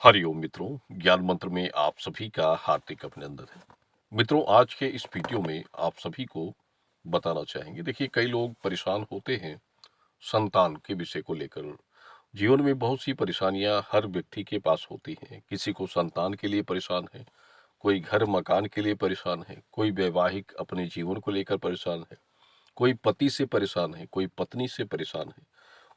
हरिओम मित्रों, ज्ञान मंत्र में आप सभी का हार्दिक अभिनंदन है। मित्रों, आज के इस वीडियो में आप सभी को बताना चाहेंगे। देखिए, कई लोग परेशान होते हैं संतान के विषय को लेकर। जीवन में बहुत सी परेशानियां हर व्यक्ति के पास होती हैं। किसी को संतान के लिए परेशान है, कोई घर मकान के लिए परेशान है, कोई वैवाहिक अपने जीवन को लेकर परेशान है, कोई पति से परेशान है, कोई पत्नी से परेशान है,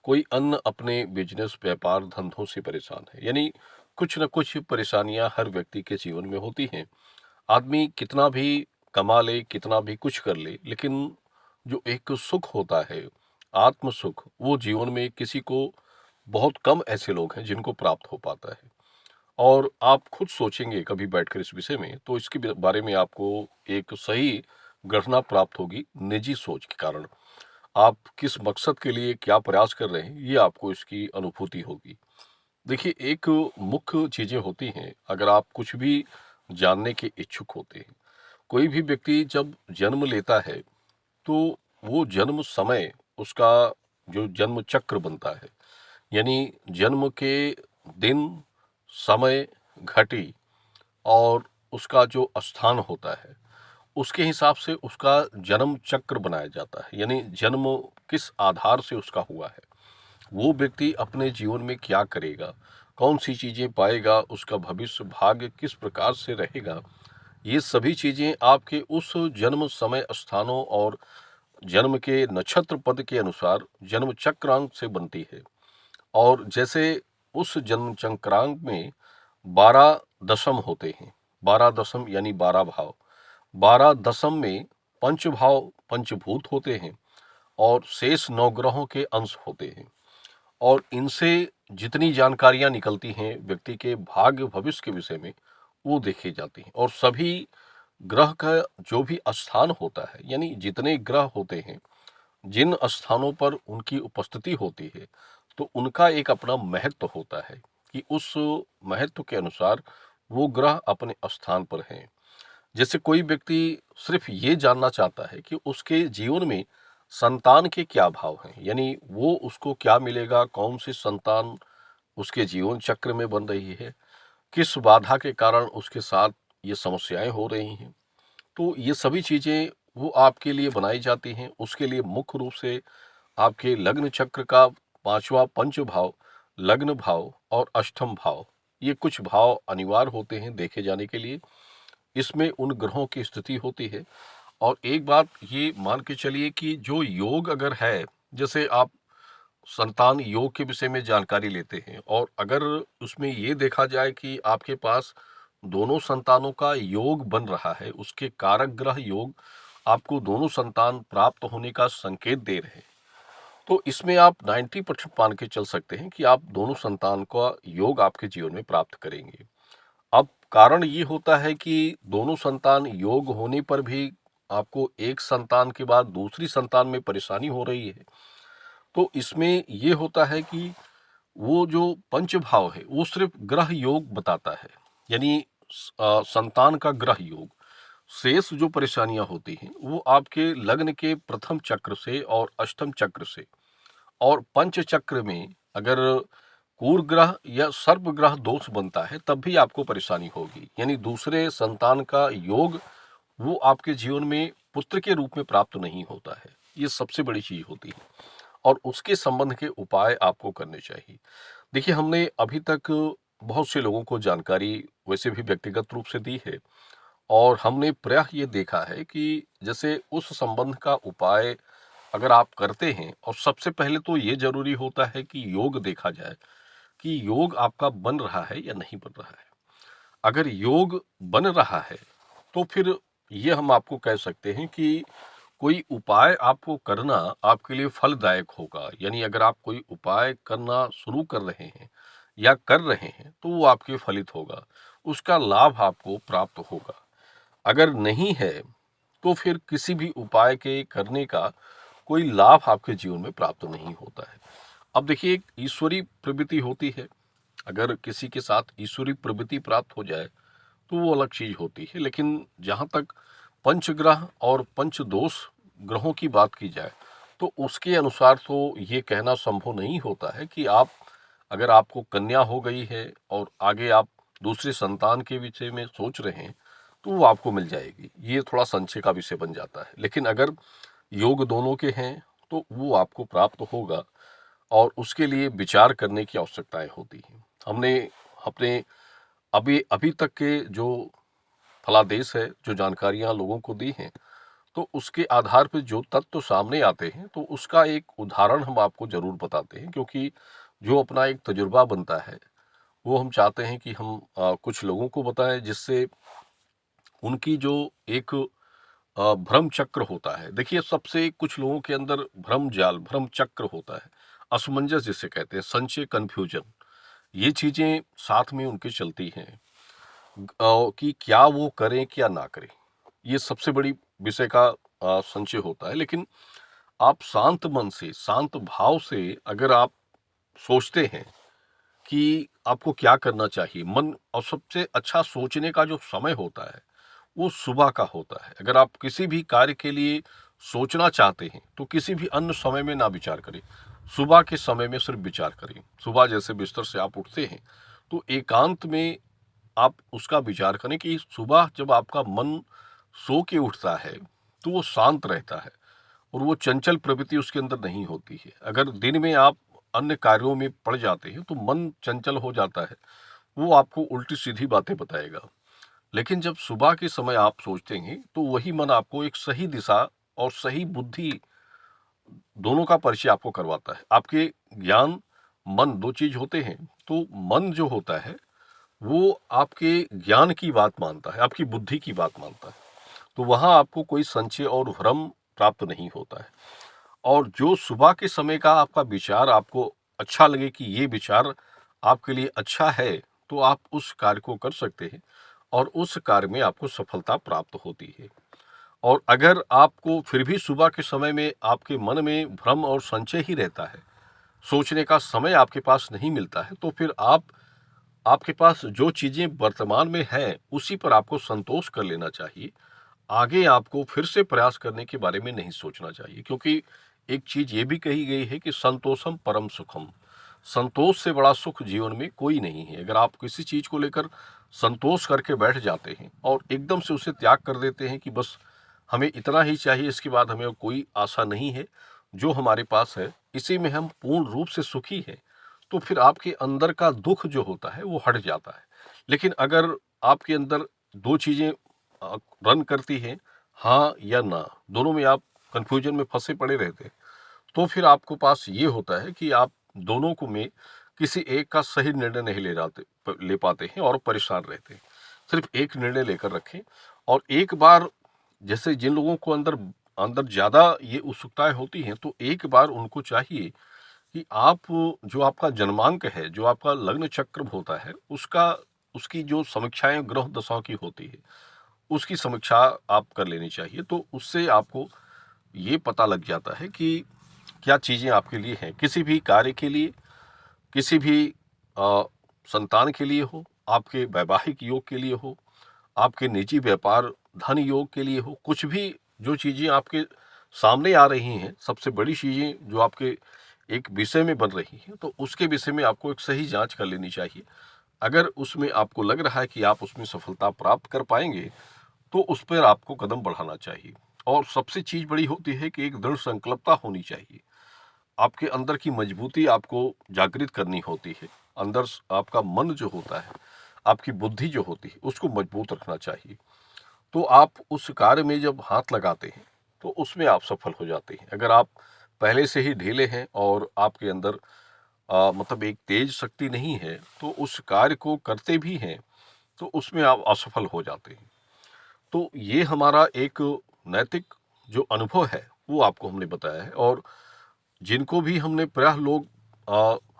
कोई अन्य अपने बिजनेस व्यापार धंधों से परेशान है। यानी कुछ न कुछ परेशानियां हर व्यक्ति के जीवन में होती हैं। आदमी कितना भी कमा ले, कितना भी कुछ कर ले, लेकिन जो एक सुख होता है, आत्म सुख, वो जीवन में किसी को बहुत कम ऐसे लोग हैं जिनको प्राप्त हो पाता है। और आप खुद सोचेंगे कभी बैठकर इस विषय में, तो इसके बारे में आपको एक सही गणना प्राप्त होगी निजी सोच के कारण। आप किस मकसद के लिए क्या प्रयास कर रहे हैं, ये आपको इसकी अनुभूति होगी। देखिए, एक मुख्य चीज़ें होती हैं, अगर आप कुछ भी जानने के इच्छुक होते हैं। कोई भी व्यक्ति जब जन्म लेता है, तो वो जन्म समय उसका जो जन्म चक्र बनता है, यानी जन्म के दिन, समय, घटी और उसका जो स्थान होता है, उसके हिसाब से उसका जन्म चक्र बनाया जाता है। यानी जन्म किस आधार से उसका हुआ है, वो व्यक्ति अपने जीवन में क्या करेगा, कौन-सी चीज़ें पाएगा, उसका भविष्य भाग्य किस प्रकार से रहेगा, ये सभी चीज़ें आपके उस जन्म समय, स्थानों और जन्म के नक्षत्र पद के अनुसार जन्म चक्रांक से बनती है। और जैसे उस जन्म चक्रांक में 12 दशम होते हैं, 12 दशम यानी 12 भाव। 12 दशम में पंच भाव पंचभूत होते हैं और शेष 9 ग्रहों के अंश होते हैं। और इनसे जितनी जानकारियां निकलती हैं व्यक्ति के भाग्य भविष्य के विषय में, वो देखी जाती हैं। और सभी ग्रह का जो भी स्थान होता है, यानी जितने ग्रह होते हैं, जिन स्थानों पर उनकी उपस्थिति होती है, तो उनका एक अपना महत्व होता है कि उस महत्व के अनुसार वो ग्रह अपने स्थान पर हैं। जैसे कोई व्यक्ति सिर्फ ये जानना चाहता है कि उसके जीवन में संतान के क्या भाव हैं, यानी वो उसको क्या मिलेगा, कौन सी संतान उसके जीवन चक्र में बन रही है, किस बाधा के कारण उसके साथ ये समस्याएं हो रही हैं। तो ये सभी चीजें वो आपके लिए बनाई जाती हैं। उसके लिए मुख्य रूप से आपके लग्न चक्र का पांचवा पंच भाव, लग्न भाव और अष्टम भाव, ये कुछ भाव अनिवार्य होते हैं देखे जाने के लिए। इसमें उन ग्रहों की स्थिति होती है। और एक बात ये मान के चलिए कि जो योग अगर है, जैसे आप संतान योग के विषय में जानकारी लेते हैं और अगर उसमें ये देखा जाए कि आपके पास दोनों संतानों का योग बन रहा है, उसके कारक ग्रह योग आपको दोनों संतान प्राप्त होने का संकेत दे रहे हैं, तो इसमें आप 90% मान के चल सकते हैं कि आप दोनों संतान का योग आपके जीवन में प्राप्त करेंगे। अब कारण ये होता है कि दोनों संतान योग होने पर भी आपको एक संतान के बाद दूसरी संतान में परेशानी हो रही है। तो इसमें ये होता है कि वो जो पंच भाव है, वो सिर्फ ग्रह योग बताता है, यानी संतान का ग्रह योग। शेष जो परेशानियां होती हैं, वो आपके लग्न के प्रथम चक्र से और अष्टम चक्र से और पंच चक्र में अगर कूर ग्रह या सर्प ग्रह दोष बनता है, तब भी आपको परेशानी होगी। यानी दूसरे संतान का योग वो आपके जीवन में पुत्र के रूप में प्राप्त नहीं होता है। ये सबसे बड़ी चीज होती है और उसके संबंध के उपाय आपको करने चाहिए। देखिए, हमने अभी तक बहुत से लोगों को जानकारी वैसे भी व्यक्तिगत रूप से दी है और हमने प्रायः ये देखा है कि जैसे उस संबंध का उपाय अगर आप करते हैं, और सबसे पहले तो ये जरूरी होता है कि योग देखा जाए कि योग आपका बन रहा है या नहीं बन रहा है। अगर योग बन रहा है, तो फिर ये हम आपको कह सकते हैं कि कोई उपाय आपको करना आपके लिए फलदायक होगा। यानी अगर आप कोई उपाय करना शुरू कर रहे हैं या कर रहे हैं, तो वो आपके फलित होगा, उसका लाभ आपको प्राप्त होगा। अगर नहीं है, तो फिर किसी भी उपाय के करने का कोई लाभ आपके जीवन में प्राप्त नहीं होता है। अब देखिए, एक ईश्वरी प्रवृत्ति होती है। अगर किसी के साथ ईश्वरी प्रवृत्ति प्राप्त हो जाए, तो वो अलग चीज होती है। लेकिन जहां तक पंचग्रह और पंचदोष ग्रहों की बात की जाए, तो उसके अनुसार तो ये कहना संभव नहीं होता है कि आप अगर आपको कन्या हो गई है और आगे आप दूसरे संतान के विषय में सोच रहे हैं तो वो आपको मिल जाएगी, ये थोड़ा संशय का विषय बन जाता है। लेकिन अगर योग दोनों के हैं तो वो आपको प्राप्त होगा और उसके लिए विचार करने की आवश्यकताएं होती हैं। हमने अपने अभी अभी तक के जो फलादेश है, जो जानकारियां लोगों को दी हैं, तो उसके आधार पर जो तत्व सामने आते हैं तो उसका एक उदाहरण हम आपको जरूर बताते हैं, क्योंकि जो अपना एक तजुर्बा बनता है वो हम चाहते हैं कि हम कुछ लोगों को बताएं, जिससे उनकी जो एक भ्रम चक्र होता है। देखिए, सबसे कुछ लोगों के अंदर भ्रम जाल, भ्रम चक्र होता है, असमंजस जिसे कहते हैं, संशय, कंफ्यूजन, ये चीजें साथ में उनके चलती हैं कि क्या वो करें क्या ना करें। ये सबसे बड़ी विषय का संशय होता है। लेकिन आप शांत मन से, शांत भाव से अगर आप सोचते हैं कि आपको क्या करना चाहिए, मन और सबसे अच्छा सोचने का जो समय होता है वो सुबह का होता है। अगर आप किसी भी कार्य के लिए सोचना चाहते हैं तो किसी भी अन्य समय में ना विचार करें, सुबह के समय में सिर्फ विचार करें। सुबह जैसे बिस्तर से आप उठते हैं तो एकांत में आप उसका विचार करें कि सुबह जब आपका मन सो के उठता है तो वो शांत रहता है और वो चंचल प्रवृत्ति उसके अंदर नहीं होती है। अगर दिन में आप अन्य कार्यों में पड़ जाते हैं तो मन चंचल हो जाता है, वो आपको उल्टी सीधी बातें बताएगा। लेकिन जब सुबह के समय आप सोचते हैं तो वही मन आपको एक सही दिशा और सही बुद्धि दोनों का परिचय आपको करवाता है। आपके ज्ञान, मन दो चीज होते हैं। तो मन जो होता है वो आपके ज्ञान की बात मानता है, आपकी बुद्धि की बात मानता है, तो वहां आपको कोई संशय और भ्रम प्राप्त नहीं होता है। और जो सुबह के समय का आपका विचार आपको अच्छा लगे कि ये विचार आपके लिए अच्छा है, तो आप उस कार्य को कर सकते हैं और उस कार्य में आपको सफलता प्राप्त होती है। और अगर आपको फिर भी सुबह के समय में आपके मन में भ्रम और संशय ही रहता है, सोचने का समय आपके पास नहीं मिलता है, तो फिर आपके पास जो चीजें वर्तमान में हैं उसी पर आपको संतोष कर लेना चाहिए। आगे आपको फिर से प्रयास करने के बारे में नहीं सोचना चाहिए, क्योंकि एक चीज ये भी कही गई है कि संतोषम परम सुखम। संतोष से बड़ा सुख जीवन में कोई नहीं है। अगर आप किसी चीज को लेकर संतोष करके बैठ जाते हैं और एकदम से उसे त्याग कर देते हैं कि बस हमें इतना ही चाहिए, इसके बाद हमें कोई आशा नहीं है, जो हमारे पास है इसी में हम पूर्ण रूप से सुखी हैं, तो फिर आपके अंदर का दुख जो होता है वो हट जाता है। लेकिन अगर आपके अंदर दो चीजें रन करती हैं, हाँ या ना, दोनों में आप कंफ्यूजन में फंसे पड़े रहते हैं, तो फिर आपको पास ये होता है कि आप दोनों को में किसी एक का सही निर्णय नहीं ले पाते हैं और परेशान रहते हैं। सिर्फ एक निर्णय लेकर रखें। और एक बार, जैसे जिन लोगों को अंदर अंदर ज्यादा ये उत्सुकताएं होती हैं, तो एक बार उनको चाहिए कि आप जो आपका जन्मांक है, जो आपका लग्न चक्र होता है, उसका उसकी जो समीक्षाएं ग्रह दशाओं की होती है, उसकी समीक्षा आप कर लेनी चाहिए। तो उससे आपको ये पता लग जाता है कि क्या चीजें आपके लिए हैं, किसी भी कार्य के लिए, किसी भी अ, संतान के लिए हो, आपके वैवाहिक योग के लिए हो, आपके निजी व्यापार धन योग के लिए हो, कुछ भी जो चीजें आपके सामने आ रही हैं, सबसे बड़ी चीजें जो आपके एक विषय में बन रही हैं, तो उसके विषय में आपको एक सही जांच कर लेनी चाहिए। अगर उसमें आपको लग रहा है कि आप उसमें सफलता प्राप्त कर पाएंगे, तो उस पर आपको कदम बढ़ाना चाहिए। और सबसे चीज बड़ी होती है कि एक दृढ़ संकल्पता होनी चाहिए। आपके अंदर की मजबूती आपको जागृत करनी होती है। अंदर आपका मन जो होता है, आपकी बुद्धि जो होती है, उसको मजबूत रखना चाहिए। तो आप उस कार्य में जब हाथ लगाते हैं तो उसमें आप सफल हो जाते हैं। अगर आप पहले से ही ढीले हैं और आपके अंदर मतलब एक तेज शक्ति नहीं है, तो उस कार्य को करते भी हैं तो उसमें आप असफल हो जाते हैं। तो ये हमारा एक नैतिक जो अनुभव है वो आपको हमने बताया है। और जिनको भी हमने प्रायः लोग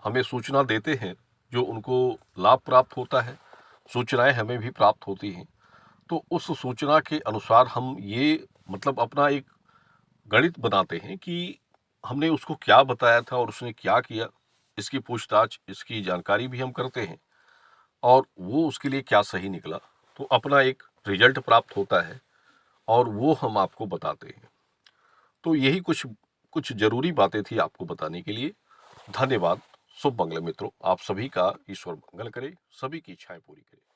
हमें सूचना देते हैं, जो उनको लाभ प्राप्त होता है, सूचनाएं हमें भी प्राप्त होती हैं, तो उस सूचना के अनुसार हम ये मतलब अपना एक गणित बनाते हैं कि हमने उसको क्या बताया था और उसने क्या किया, इसकी पूछताछ, इसकी जानकारी भी हम करते हैं और वो उसके लिए क्या सही निकला, तो अपना एक रिजल्ट प्राप्त होता है और वो हम आपको बताते हैं। तो यही कुछ कुछ जरूरी बातें थी आपको बताने के लिए। धन्यवाद। शुभ मंगल मित्रों, आप सभी का ईश्वर मंगल करे, सभी की इच्छाएं पूरी करे।